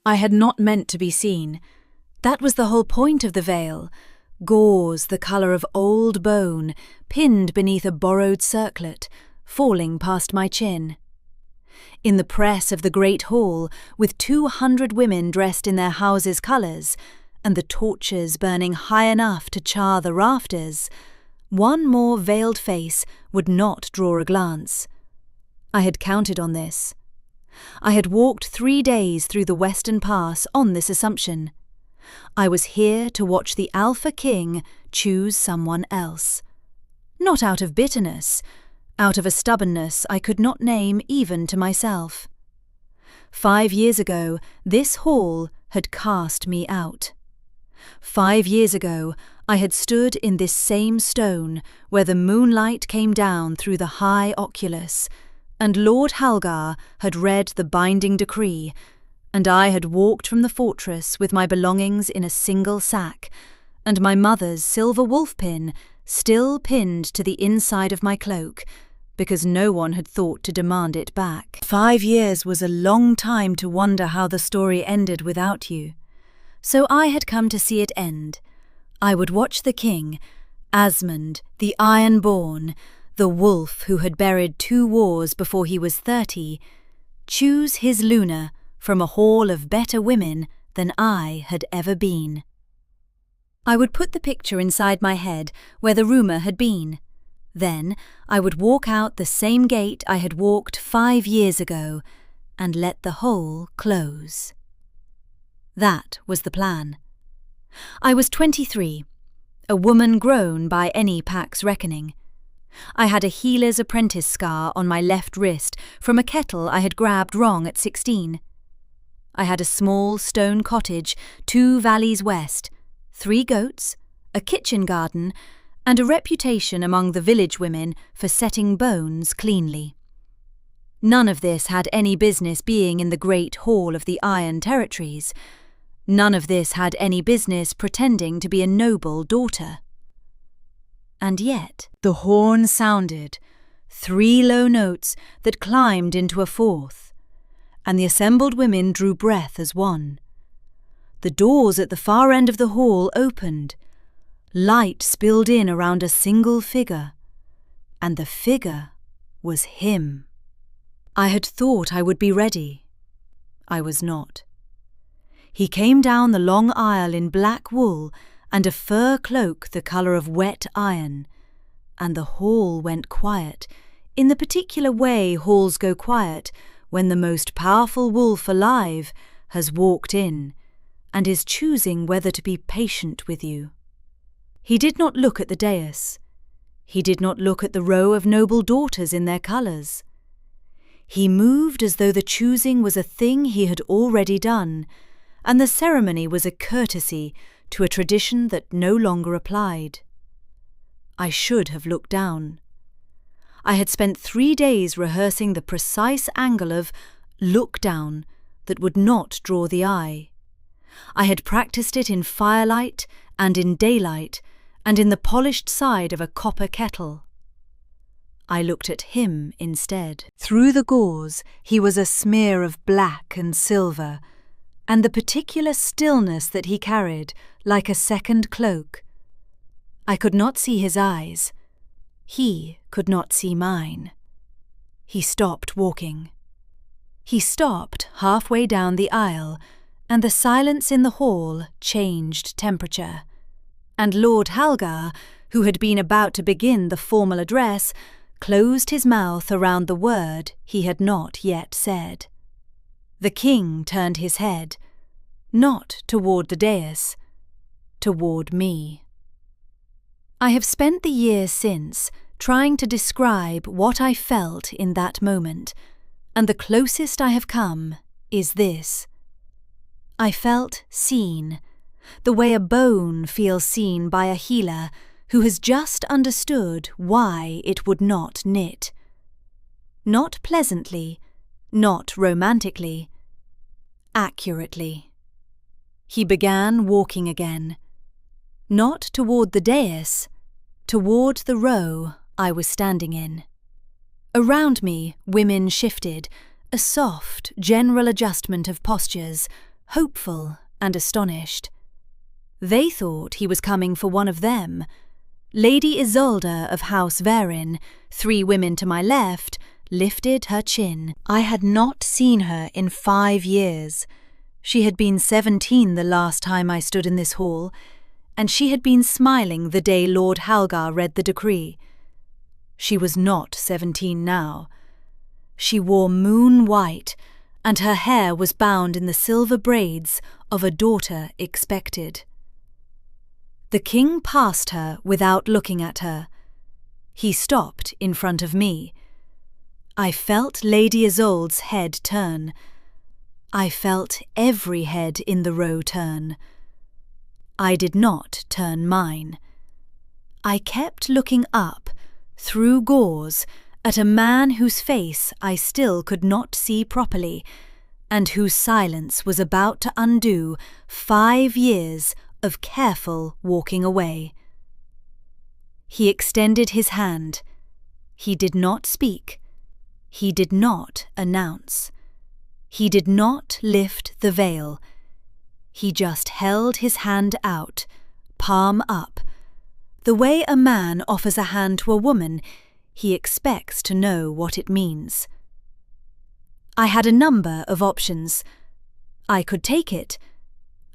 I had not meant to be seen. That was the whole point of the veil. Gauze the colour of old bone, pinned beneath a borrowed circlet, falling past my chin. In the press of the great hall, with 200 women dressed in their houses' colours, and the torches burning high enough to char the rafters, one more veiled face would not draw a glance. I had counted on this. I had walked 3 days through the Western Pass on this assumption. I was here to watch the Alpha King choose someone else. Not out of bitterness, out of a stubbornness I could not name even to myself. 5 years ago, this hall had cast me out. 5 years ago, I had stood in this same stone where the moonlight came down through the high oculus, and Lord Halgar had read the binding decree, and I had walked from the fortress with my belongings in a single sack, and my mother's silver wolf-pin still pinned to the inside of my cloak, because no one had thought to demand it back. 5 years was a long time to wonder how the story ended without you. So I had come to see it end. I would watch the king, Asmund, the Iron-born, the wolf who had buried 2 wars before he was 30, choose his Luna from a hall of better women than I had ever been. I would put the picture inside my head where the rumour had been. Then I would walk out the same gate I had walked 5 years ago and let the hole close. That was the plan. I was 23, a woman grown by any pack's reckoning. I had a healer's apprentice scar on my left wrist from a kettle I had grabbed wrong at 16. I had a small stone cottage 2 valleys west, 3 goats, a kitchen garden, and a reputation among the village women for setting bones cleanly. None of this had any business being in the great hall of the Iron Territories. None of this had any business pretending to be a noble daughter. And yet the horn sounded, 3 low notes that climbed into a 4th, and the assembled women drew breath as one. The doors at the far end of the hall opened. Light spilled in around a single figure, and the figure was him. I had thought I would be ready. I was not. He came down the long aisle in black wool and a fur cloak the colour of wet iron, and the hall went quiet, in the particular way halls go quiet when the most powerful wolf alive has walked in and is choosing whether to be patient with you. He did not look at the dais. He did not look at the row of noble daughters in their colours. He moved as though the choosing was a thing he had already done, and the ceremony was a courtesy to a tradition that no longer applied. I should have looked down. I had spent 3 days rehearsing the precise angle of look down that would not draw the eye. I had practised it in firelight and in daylight and in the polished side of a copper kettle. I looked at him instead. Through the gauze he was a smear of black and silver, and the particular stillness that he carried, like a second cloak. I could not see his eyes. He could not see mine. He stopped walking. He stopped halfway down the aisle, and the silence in the hall changed temperature. And Lord Halgar, who had been about to begin the formal address, closed his mouth around the word he had not yet said. The king turned his head, not toward the dais, toward me. I have spent the years since trying to describe what I felt in that moment, and the closest I have come is this. I felt seen, the way a bone feels seen by a healer who has just understood why it would not knit. Not pleasantly, not romantically, accurately. He began walking again, not toward the dais, toward the row I was standing in. Around me, women shifted, a soft, general adjustment of postures, hopeful and astonished. They thought he was coming for one of them. Lady Isolde of House Vaerin, 3 women to my left, lifted her chin. I had not seen her in 5 years. She had been 17 the last time I stood in this hall, and she had been smiling the day Lord Halgar read the decree. She was not 17 now. She wore moon white, and her hair was bound in the silver braids of a daughter expected. The king passed her without looking at her. He stopped in front of me. I felt Lady Isolde's head turn. I felt every head in the row turn. I did not turn mine. I kept looking up, through gauze, at a man whose face I still could not see properly, and whose silence was about to undo 5 years of careful walking away. He extended his hand. He did not speak. He did not announce. He did not lift the veil. He just held his hand out, palm up. The way a man offers a hand to a woman, he expects to know what it means. I had a number of options. I could take it.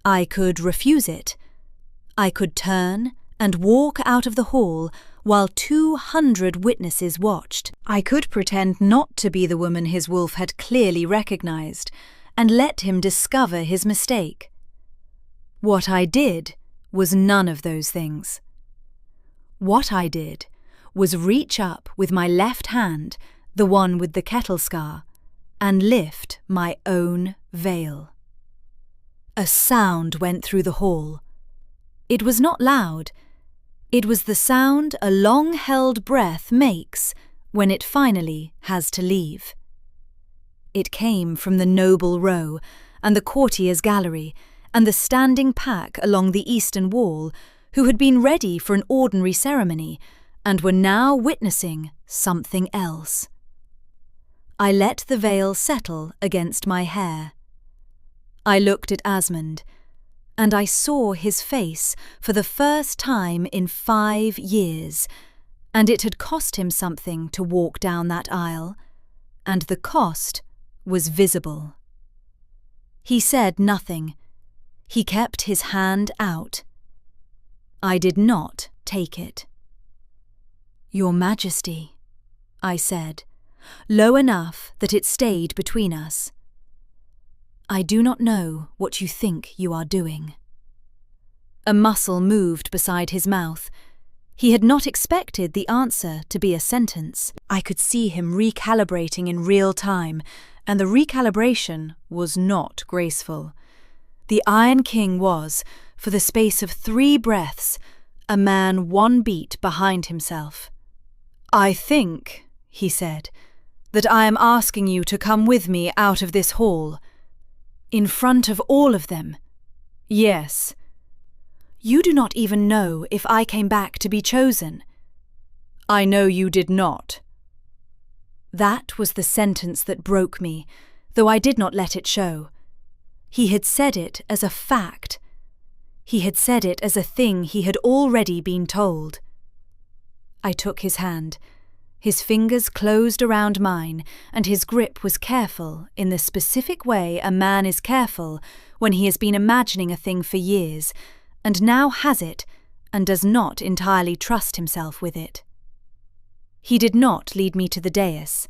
I could refuse it. I could turn and walk out of the hall while 200 witnesses watched. I could pretend not to be the woman his wolf had clearly recognized and let him discover his mistake. What I did was none of those things. What I did was reach up with my left hand, the one with the kettle scar, and lift my own veil. A sound went through the hall. It was not loud. It was the sound a long-held breath makes when it finally has to leave. It came from the noble row and the courtiers' gallery and the standing pack along the eastern wall who had been ready for an ordinary ceremony and were now witnessing something else. I let the veil settle against my hair. I looked at Asmund, and I saw his face for the first time in 5 years, and it had cost him something to walk down that aisle, and the cost was visible. He said nothing. He kept his hand out. I did not take it. "Your Majesty," I said, low enough that it stayed between us. "I do not know what you think you are doing." A muscle moved beside his mouth. He had not expected the answer to be a sentence. I could see him recalibrating in real time, and the recalibration was not graceful. The Iron King was, for the space of 3 breaths, a man 1 beat behind himself. "I think," he said, "that I am asking you to come with me out of this hall. In front of all of them. Yes. You do not even know if I came back to be chosen." "I know you did not." That was the sentence that broke me, though I did not let it show. He had said it as a fact. He had said it as a thing he had already been told. I took his hand. His fingers closed around mine, and his grip was careful in the specific way a man is careful when he has been imagining a thing for years, and now has it, and does not entirely trust himself with it. He did not lead me to the dais.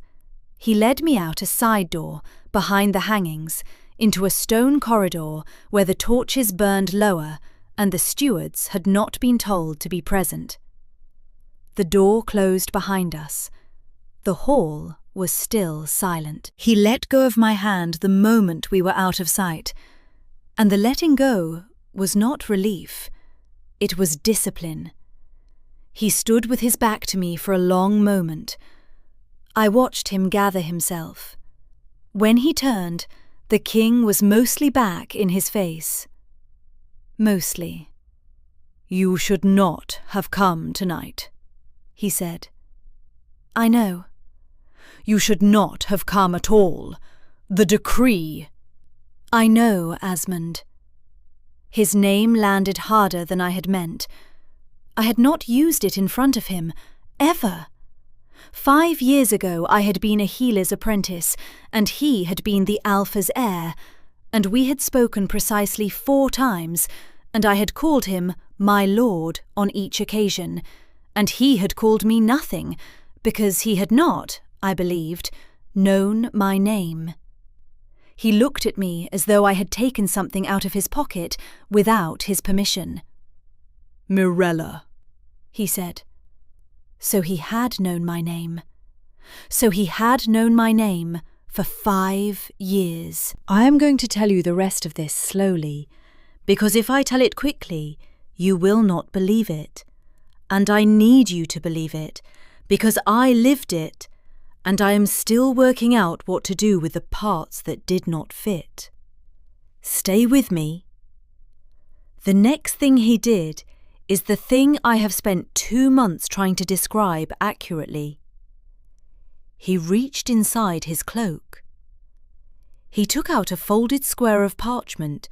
He led me out a side door, behind the hangings, into a stone corridor where the torches burned lower, and the stewards had not been told to be present. The door closed behind us. The hall was still silent. He let go of my hand the moment we were out of sight, and the letting go was not relief. It was discipline. He stood with his back to me for a long moment. I watched him gather himself. When he turned, the king was mostly back in his face. Mostly. "You should not have come tonight," he said. "I know." "You should not have come at all. The decree." I know Asmund. His name landed harder than I had meant. I had not used it in front of him, ever. 5 years ago I had been a healer's apprentice, and he had been the Alpha's heir, and we had spoken precisely 4 times, and I had called him my lord on each occasion, and he had called me nothing, because he had not, I believed, known my name. He looked at me as though I had taken something out of his pocket without his permission. Mirella, he said. So he had known my name. So he had known my name for 5 years. I am going to tell you the rest of this slowly, because if I tell it quickly, you will not believe it. And I need you to believe it, because I lived it, and I am still working out what to do with the parts that did not fit. Stay with me. The next thing he did is the thing I have spent 2 months trying to describe accurately. He reached inside his cloak. He took out a folded square of parchment,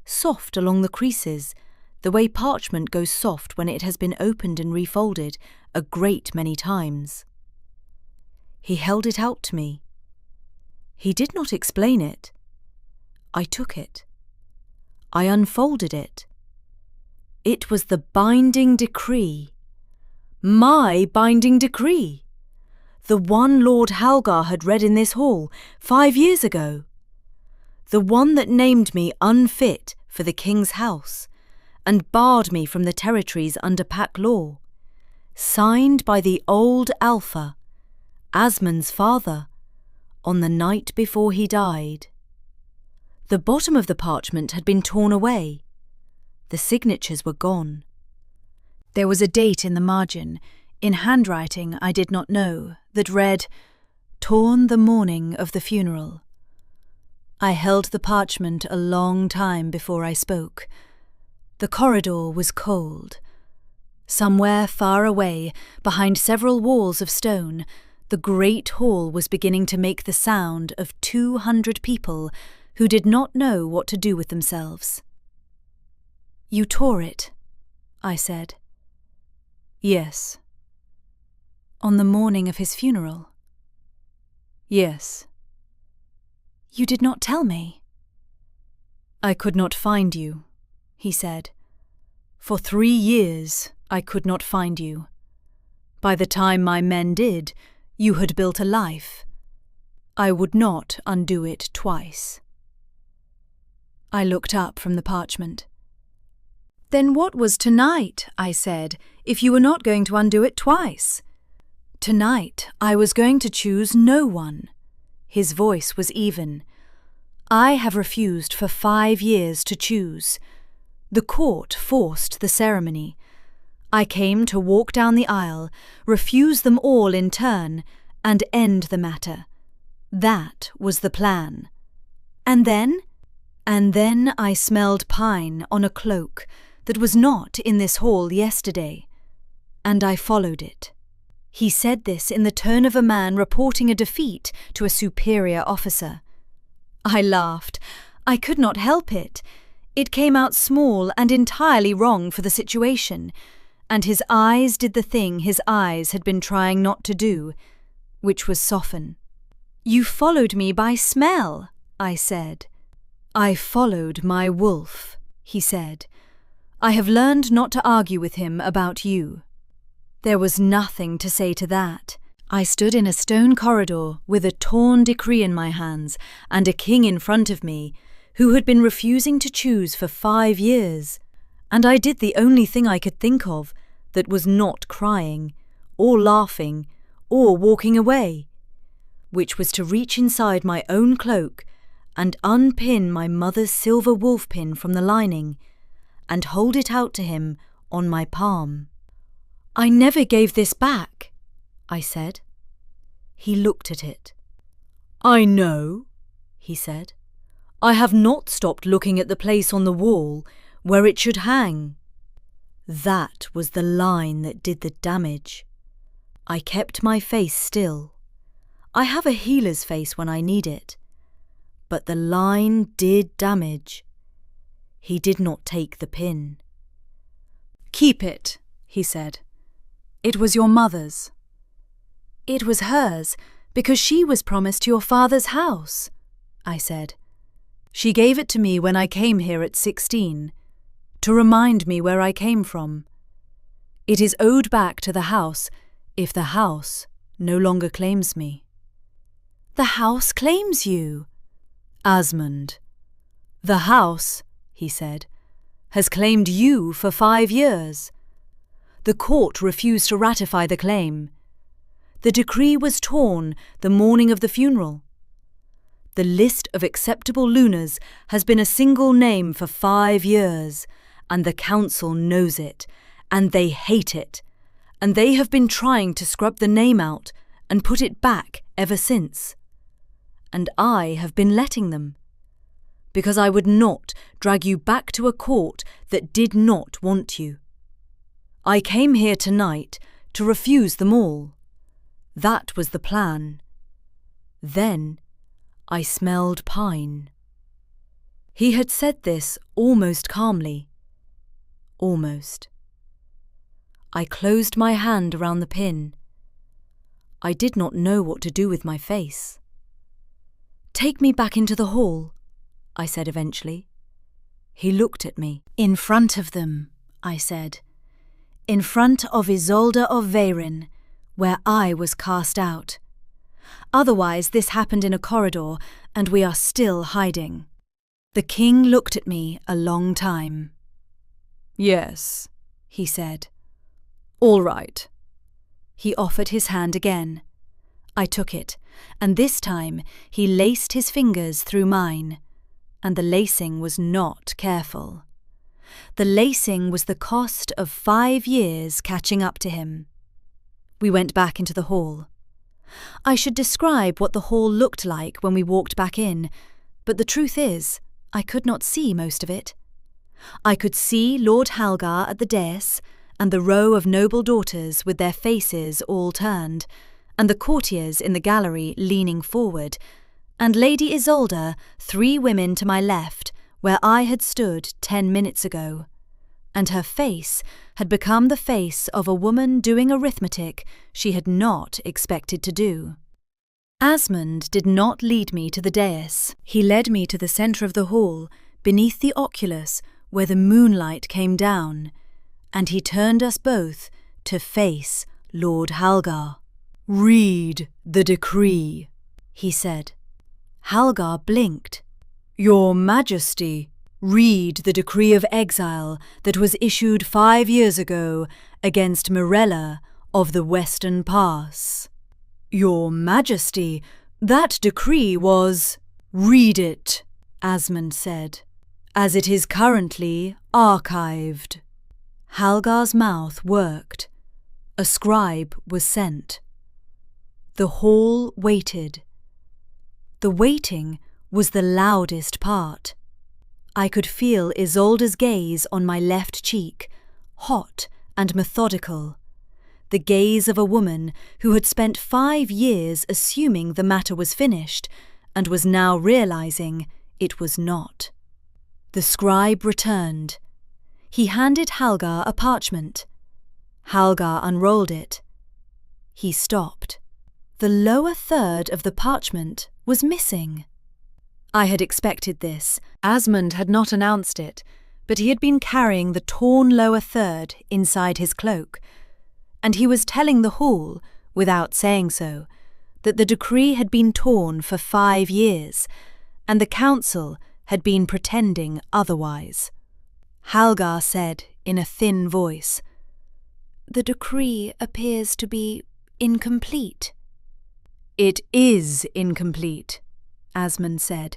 soft along the creases, the way parchment goes soft when it has been opened and refolded a great many times. He held it out to me. He did not explain it. I took it. I unfolded it. It was the binding decree. My binding decree. The one Lord Halgar had read in this hall 5 years ago. The one that named me unfit for the king's house and barred me from the territories under Pack law. Signed by the old Alpha, Asmund's father, on the night before he died. The bottom of the parchment had been torn away. The signatures were gone. There was a date in the margin, in handwriting I did not know, that read, "Torn the morning of the funeral." I held the parchment a long time before I spoke. The corridor was cold. Somewhere far away, behind several walls of stone, the great hall was beginning to make the sound of 200 people who did not know what to do with themselves. "You tore it," I said. "Yes." "On the morning of his funeral?" "Yes." "You did not tell me." "I could not find you," he said. "For 3 years I could not find you. By the time my men did, you had built a life. I would not undo it twice." I looked up from the parchment. "Then what was tonight," I said, "if you were not going to undo it twice?" "Tonight I was going to choose no one." His voice was even. "I have refused for 5 years to choose. The court forced the ceremony. I came to walk down the aisle, refuse them all in turn, and end the matter. That was the plan. And then I smelled pine on a cloak that was not in this hall yesterday, and I followed it." He said this in the tone of a man reporting a defeat to a superior officer. I laughed. I could not help it. It came out small and entirely wrong for the situation, and his eyes did the thing his eyes had been trying not to do, which was soften. "You followed me by smell," I said. "I followed my wolf," he said. "I have learned not to argue with him about you." There was nothing to say to that. I stood in a stone corridor with a torn decree in my hands and a king in front of me who had been refusing to choose for 5 years, and I did the only thing I could think of that was not crying, or laughing, or walking away, which was to reach inside my own cloak and unpin my mother's silver wolf pin from the lining and hold it out to him on my palm. "I never gave this back," I said. He looked at it. "I know," he said. "I have not stopped looking at the place on the wall where it should hang." That was the line that did the damage. I kept my face still. I have a healer's face when I need it. But the line did damage. He did not take the pin. "Keep it," he said. "It was your mother's." "It was hers because she was promised your father's house," I said. "She gave it to me when I came here at 16, to remind me where I came from. It is owed back to the house if the house no longer claims me." "The house claims you." "Asmund, the house," he said, "has claimed you for 5 years. The court refused to ratify the claim. The decree was torn the morning of the funeral. The list of acceptable lunars has been a single name for 5 years, and the council knows it, and they hate it, and they have been trying to scrub the name out and put it back ever since. And I have been letting them, because I would not drag you back to a court that did not want you. I came here tonight to refuse them all. That was the plan. Then I smelled pine." He had said this almost calmly. Almost. I closed my hand around the pin. I did not know what to do with my face. "Take me back into the hall," I said eventually. He looked at me. "In front of them," I said. "In front of Isolde of Vaerin, where I was cast out. Otherwise this happened in a corridor, and we are still hiding." The king looked at me a long time. "Yes," he said. "All right." He offered his hand again. I took it, and this time he laced his fingers through mine, and the lacing was not careful. The lacing was the cost of 5 years catching up to him. We went back into the hall. I should describe what the hall looked like when we walked back in, but the truth is, I could not see most of it. I could see Lord Halgar at the dais, and the row of noble daughters with their faces all turned, and the courtiers in the gallery leaning forward, and Lady Isolde, 3 women to my left, where I had stood 10 minutes ago, and her face had become the face of a woman doing arithmetic she had not expected to do. Asmund did not lead me to the dais. He led me to the centre of the hall, beneath the oculus where the moonlight came down, and he turned us both to face Lord Halgar. "Read the decree," he said. Halgar blinked. "Your Majesty, read the decree of exile that was issued 5 years ago against Mirella of the Western Pass." "Your Majesty, that decree was—" "Read it," Asmund said, "as it is currently archived." Halgar's mouth worked. A scribe was sent. The hall waited. The waiting was the loudest part. I could feel Isolde's gaze on my left cheek, hot and methodical, the gaze of a woman who had spent 5 years assuming the matter was finished and was now realizing it was not. The scribe returned. He handed Halgar a parchment. Halgar unrolled it. He stopped. The lower third of the parchment was missing. I had expected this. Asmund had not announced it, but he had been carrying the torn lower third inside his cloak, and he was telling the hall, without saying so, that the decree had been torn for 5 years, and the council had been pretending otherwise. Halgar said in a thin voice, "The decree appears to be incomplete." "It is incomplete," Asmund said,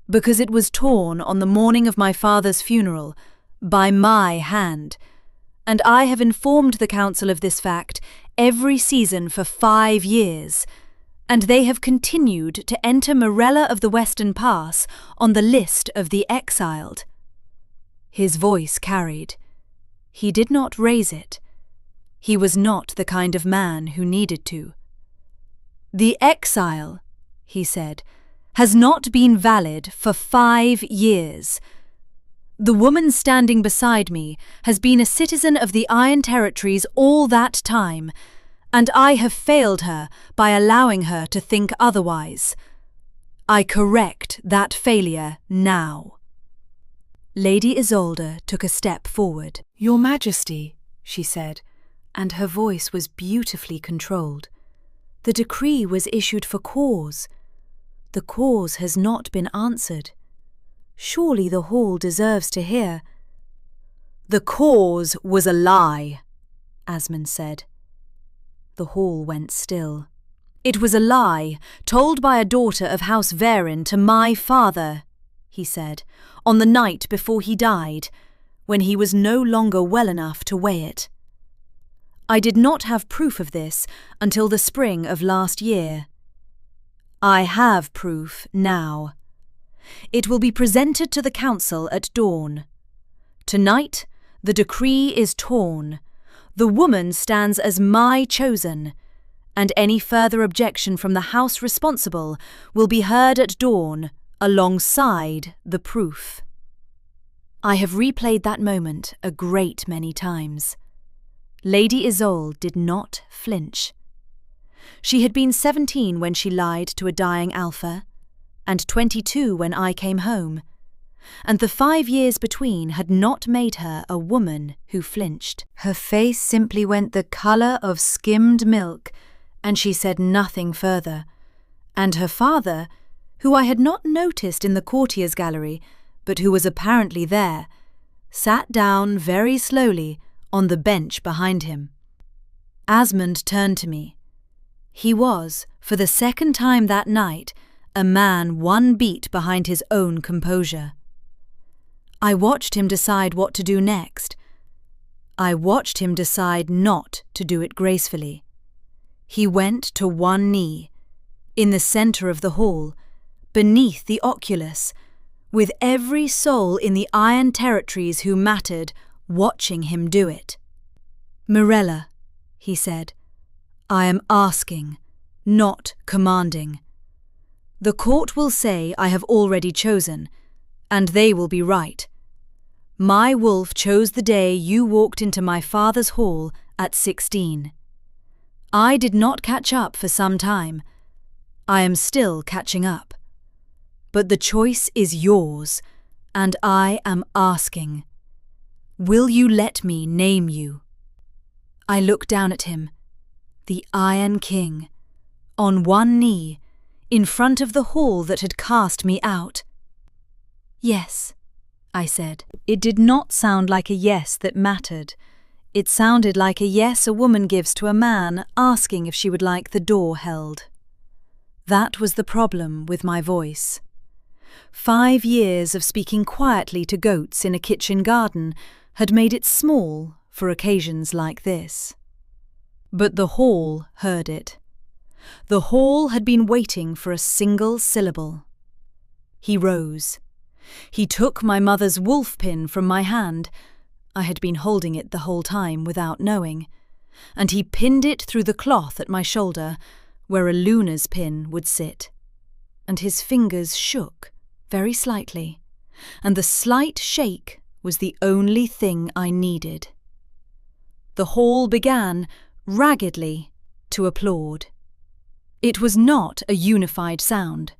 "because it was torn on the morning of my father's funeral, by my hand, and I have informed the council of this fact every season for 5 years, and they have continued to enter Mirella of the Western Pass on the list of the exiled." His voice carried. He did not raise it. He was not the kind of man who needed to. "The exile," he said, has not been valid for 5 years. The woman standing beside me has been a citizen of the Iron Territories all that time, and I have failed her by allowing her to think otherwise. I correct that failure now." Lady Isolde took a step forward. "Your Majesty," she said, and her voice was beautifully controlled. "The decree was issued for cause. The cause has not been answered. Surely the hall deserves to hear." "The cause was a lie," Asmund said. The hall went still. "It was a lie told by a daughter of House Vaerin to my father," he said, "on the night before he died, when he was no longer well enough to weigh it. I did not have proof of this until the spring of last year. I have proof now. It will be presented to the council at dawn. Tonight, the decree is torn. The woman stands as my chosen, and any further objection from the house responsible will be heard at dawn alongside the proof." I have replayed that moment a great many times. Lady Isolde did not flinch. She had been 17 when she lied to a dying Alpha, and 22 when I came home, and the 5 years between had not made her a woman who flinched. Her face simply went the colour of skimmed milk, and she said nothing further, and her father, who I had not noticed in the courtiers' gallery, but who was apparently there, sat down very slowly on the bench behind him. Asmund turned to me. He was, for the second time that night, a man one beat behind his own composure. I watched him decide what to do next. I watched him decide not to do it gracefully. He went to one knee, in the centre of the hall, beneath the oculus, with every soul in the Iron Territories who mattered watching him do it. "Mirella," he said, "I am asking, not commanding. The court will say I have already chosen, and they will be right. My wolf chose the day you walked into my father's hall at 16. I did not catch up for some time. I am still catching up. But the choice is yours, and I am asking. Will you let me name you?" I looked down at him, the Iron King, on one knee, in front of the hall that had cast me out. "Yes," I said. It did not sound like a yes that mattered. It sounded like a yes a woman gives to a man asking if she would like the door held. That was the problem with my voice. 5 years of speaking quietly to goats in a kitchen garden had made it small for occasions like this. But the hall heard it. The hall had been waiting for a single syllable. He rose. He took my mother's wolf pin from my hand. I had been holding it the whole time without knowing. And he pinned it through the cloth at my shoulder, where a Luna's pin would sit. And his fingers shook, very slightly, and the slight shake was the only thing I needed. The hall began, raggedly, to applaud. It was not a unified sound.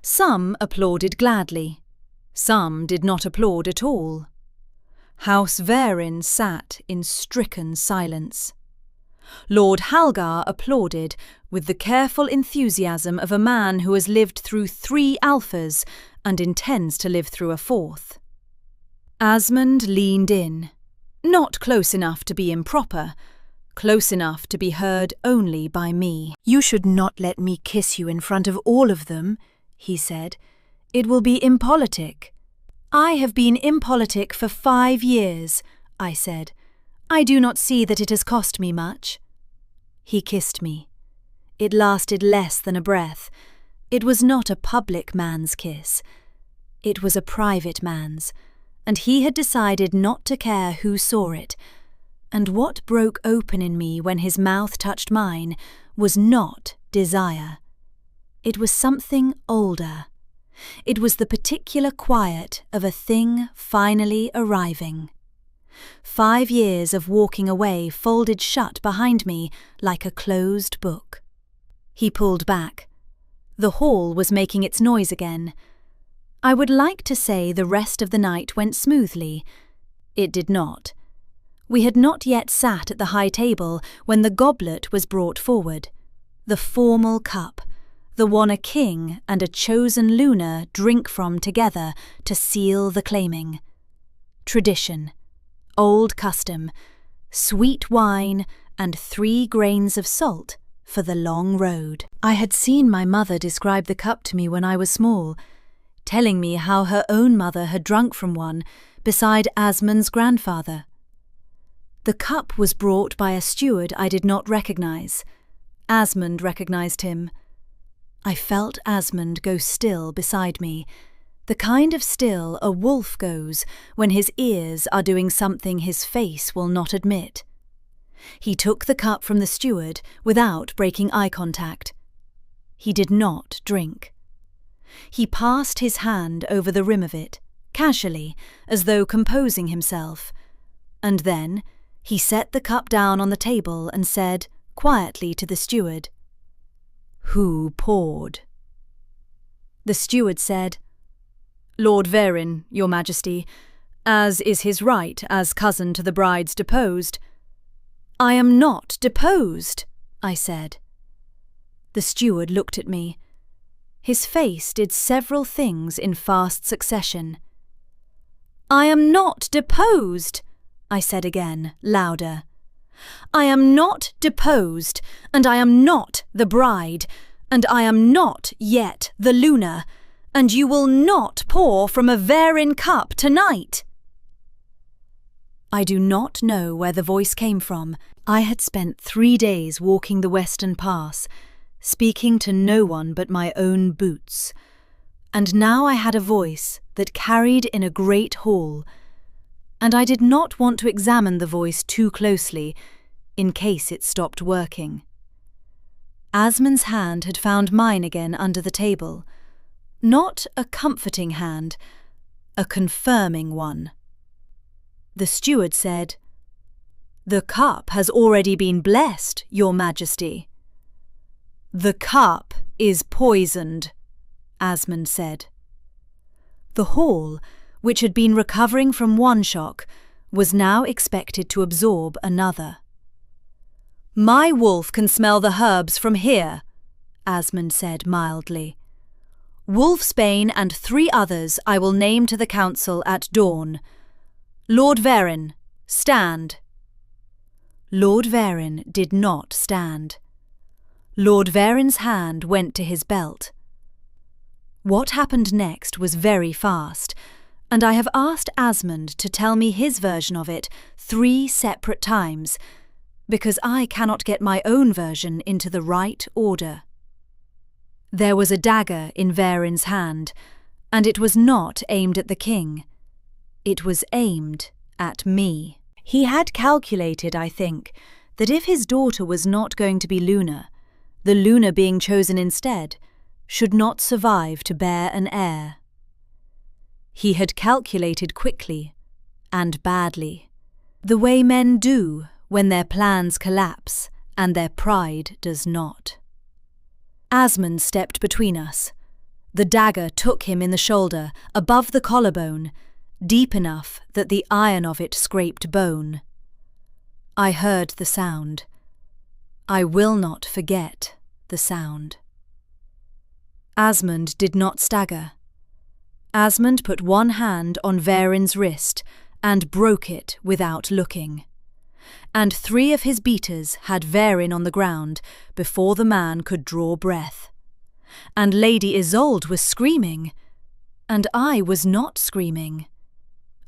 Some applauded gladly. Some did not applaud at all. House Vaerin sat in stricken silence. Lord Halgar applauded with the careful enthusiasm of a man who has lived through 3 alphas and intends to live through a 4th. Asmund leaned in, not close enough to be improper, close enough to be heard only by me. "You should not let me kiss you in front of all of them," he said. "It will be impolitic." "I have been impolitic for 5 years," I said. "I do not see that it has cost me much." He kissed me. It lasted less than a breath. It was not a public man's kiss. It was a private man's, and he had decided not to care who saw it. And what broke open in me when his mouth touched mine was not desire. It was something older, It was the particular quiet of a thing finally arriving. 5 years of walking away folded shut behind me like a closed book. He pulled back. The hall was making its noise again. I would like to say the rest of the night went smoothly. It did not. We had not yet sat at the high table when the goblet was brought forward, the formal cup, the one a king and a chosen lunar drink from together to seal the claiming. Tradition, old custom, sweet wine and 3 grains of salt for the long road. I had seen my mother describe the cup to me when I was small, telling me how her own mother had drunk from one beside Asmund's grandfather. The cup was brought by a steward I did not recognise. Asmund recognised him. I felt Asmund go still beside me, the kind of still a wolf goes when his ears are doing something his face will not admit. He took the cup from the steward without breaking eye contact. He did not drink. He passed his hand over the rim of it, casually, as though composing himself, and then he set the cup down on the table and said, quietly to the steward, "Who poured?" The steward said, "Lord Vaerin, Your Majesty, as is his right as cousin to the bride's deposed." "I am not deposed," I said. The steward looked at me. His face did several things in fast succession. "I am not deposed," I said again, louder. "I am not deposed, and I am not the bride, and I am not yet the lunar, and you will not pour from a Vaerin cup tonight." I do not know where the voice came from. I had spent 3 days walking the Western Pass, speaking to no one but my own boots, and now I had a voice that carried in a great hall, and I did not want to examine the voice too closely, in case it stopped working. Asmund's hand had found mine again under the table, not a comforting hand, a confirming one. The steward said, "The cup has already been blessed, Your Majesty." "The cup is poisoned," Asmund said. The hall, which had been recovering from one shock, was now expected to absorb another. "My wolf can smell the herbs from here," Asmund said mildly. "Wolfsbane and 3 others I will name to the council at dawn. Lord Vaerin, stand." Lord Vaerin did not stand. Lord Vaerin's hand went to his belt. What happened next was very fast, and I have asked Asmund to tell me his version of it 3 separate times, because I cannot get my own version into the right order. There was a dagger in Vaerin's hand, and it was not aimed at the king. It was aimed at me. He had calculated, I think, that if his daughter was not going to be lunar, the lunar being chosen instead should not survive to bear an heir. He had calculated quickly and badly, the way men do when their plans collapse and their pride does not. Asmund stepped between us. The dagger took him in the shoulder, above the collarbone, deep enough that the iron of it scraped bone. I heard the sound. I will not forget the sound. Asmund did not stagger. Asmund put one hand on Vaerin's wrist and broke it without looking. And 3 of his beaters had Vaerin on the ground before the man could draw breath. And Lady Isolde was screaming, and I was not screaming.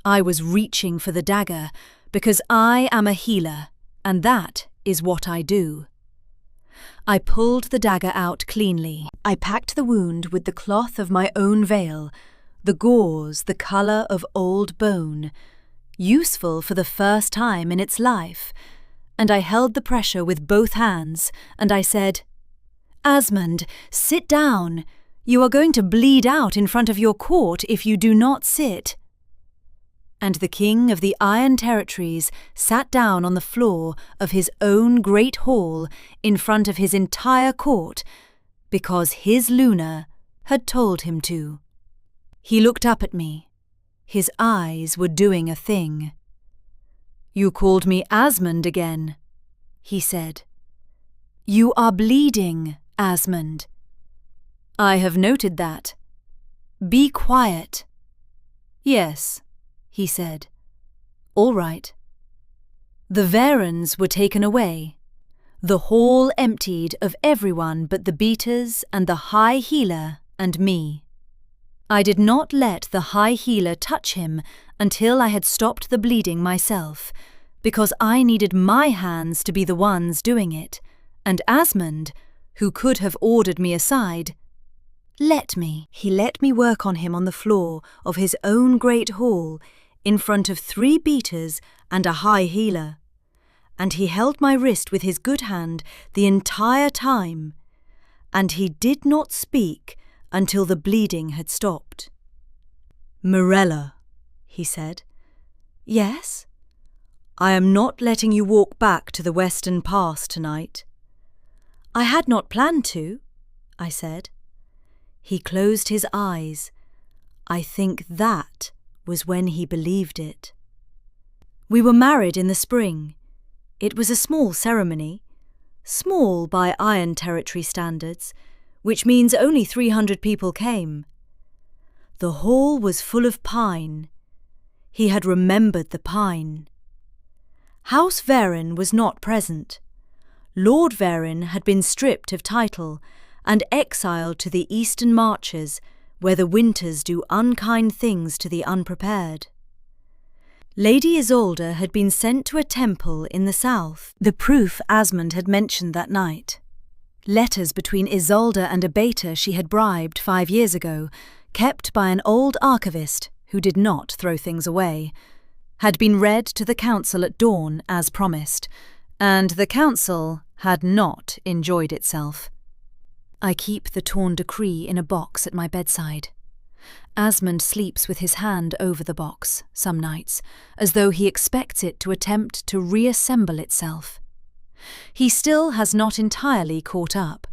I was reaching for the dagger, because I am a healer, and that is what I do. I pulled the dagger out cleanly. I packed the wound with the cloth of my own veil, the gauze the colour of old bone, useful for the first time in its life, and I held the pressure with both hands, and I said, "Asmund, sit down. You are going to bleed out in front of your court if you do not sit." And the king of the Iron Territories sat down on the floor of his own great hall in front of his entire court because his Luna had told him to. He looked up at me. His eyes were doing a thing. "You called me Asmund again," he said. "You are bleeding, Asmund." "I have noted that. Be quiet." "Yes," he said. "All right." The Vaerins were taken away. The hall emptied of everyone but the beaters and the high healer and me. I did not let the high healer touch him until I had stopped the bleeding myself, because I needed my hands to be the ones doing it, and Asmund, who could have ordered me aside, let me. He let me work on him on the floor of his own great hall in front of 3 beaters and a high healer, and he held my wrist with his good hand the entire time, and he did not speak until the bleeding had stopped. "Morella," he said. "Yes?" "I am not letting you walk back to the Western Pass tonight." "I had not planned to," I said. He closed his eyes. I think that was when he believed it. We were married in the spring. It was a small ceremony, small by Iron Territory standards, which means only 300 people came. The hall was full of pine. He had remembered the pine. House Vaerin was not present. Lord Vaerin had been stripped of title and exiled to the eastern marches, where the winters do unkind things to the unprepared. Lady Isolde had been sent to a temple in the south, the proof Asmund had mentioned that night. Letters between Isolde and a baiter she had bribed 5 years ago, kept by an old archivist who did not throw things away, had been read to the council at dawn as promised, and the council had not enjoyed itself. I keep the torn decree in a box at my bedside. Asmund sleeps with his hand over the box some nights, as though he expects it to attempt to reassemble itself. He still has not entirely caught up.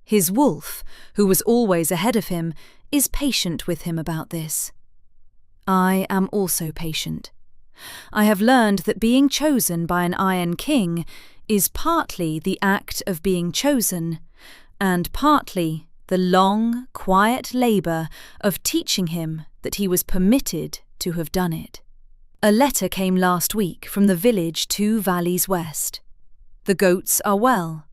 His wolf, who was always ahead of him, is patient with him about this. I am also patient. I have learned that being chosen by an Iron King is partly the act of being chosen, and partly the long, quiet labour of teaching him that he was permitted to have done it. A letter came last week from the village 2 valleys west. The goats are well.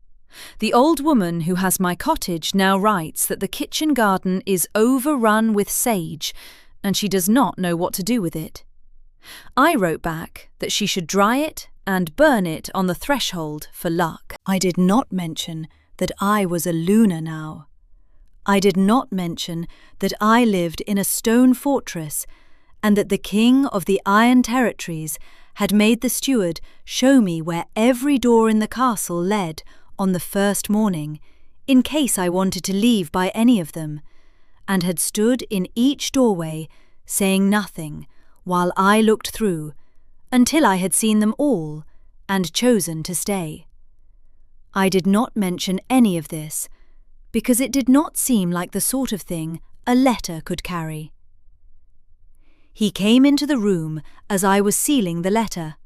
The old woman who has my cottage now writes that the kitchen garden is overrun with sage, and she does not know what to do with it. I wrote back that she should dry it and burn it on the threshold for luck. I did not mention that I was a Luna now. I did not mention that I lived in a stone fortress and that the king of the Iron Territories had made the steward show me where every door in the castle led on the first morning, in case I wanted to leave by any of them, and had stood in each doorway saying nothing while I looked through until I had seen them all and chosen to stay. I did not mention any of this because it did not seem like the sort of thing a letter could carry. He came into the room as I was sealing the letter.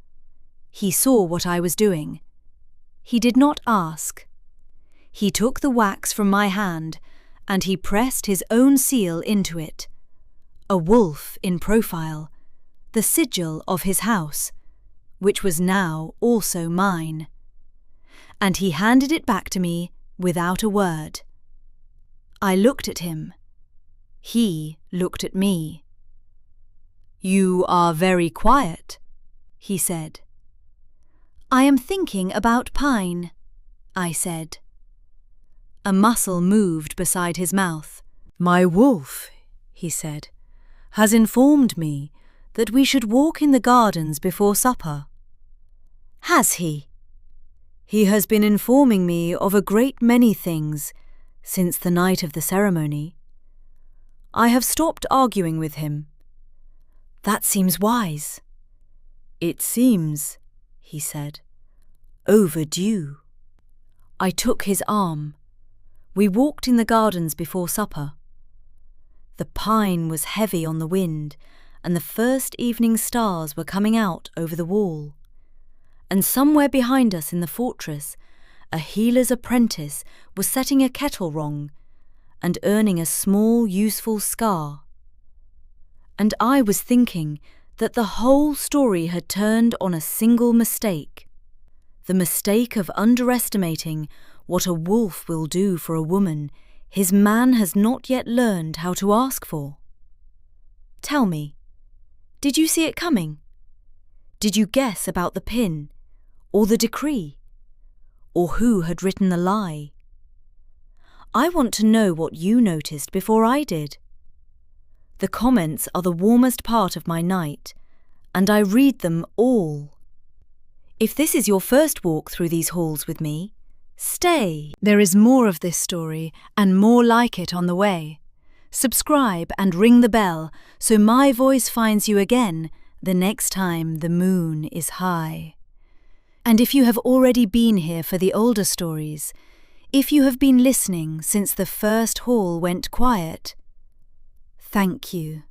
He saw what I was doing. He did not ask. He took the wax from my hand and he pressed his own seal into it. A wolf in profile, the sigil of his house, which was now also mine. And he handed it back to me without a word. I looked at him. He looked at me. "You are very quiet," he said. "I am thinking about pine," I said. A muscle moved beside his mouth. "My wolf," he said, "has informed me that we should walk in the gardens before supper." "Has he?" "He has been informing me of a great many things since the night of the ceremony." I have stopped arguing with him." "That seems wise." "It seems," he said, "overdue." I took his arm. We walked in the gardens before supper. The pine was heavy on the wind, and the first evening stars were coming out over the wall. And somewhere behind us in the fortress, a healer's apprentice was setting a kettle wrong and earning a small, useful scar. And I was thinking that the whole story had turned on a single mistake. The mistake of underestimating what a wolf will do for a woman his man has not yet learned how to ask for. Tell me, did you see it coming? Did you guess about the pin, or the decree, or who had written the lie? I want to know what you noticed before I did. The comments are the warmest part of my night, and I read them all. If this is your first walk through these halls with me, stay. There is more of this story and more like it on the way. Subscribe and ring the bell so my voice finds you again the next time the moon is high. And if you have already been here for the older stories, if you have been listening since the first hall went quiet, thank you.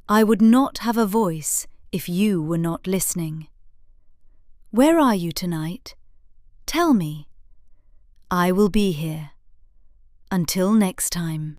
I would not have a voice if you were not listening. Where are you tonight? Tell me. I will be here. Until next time.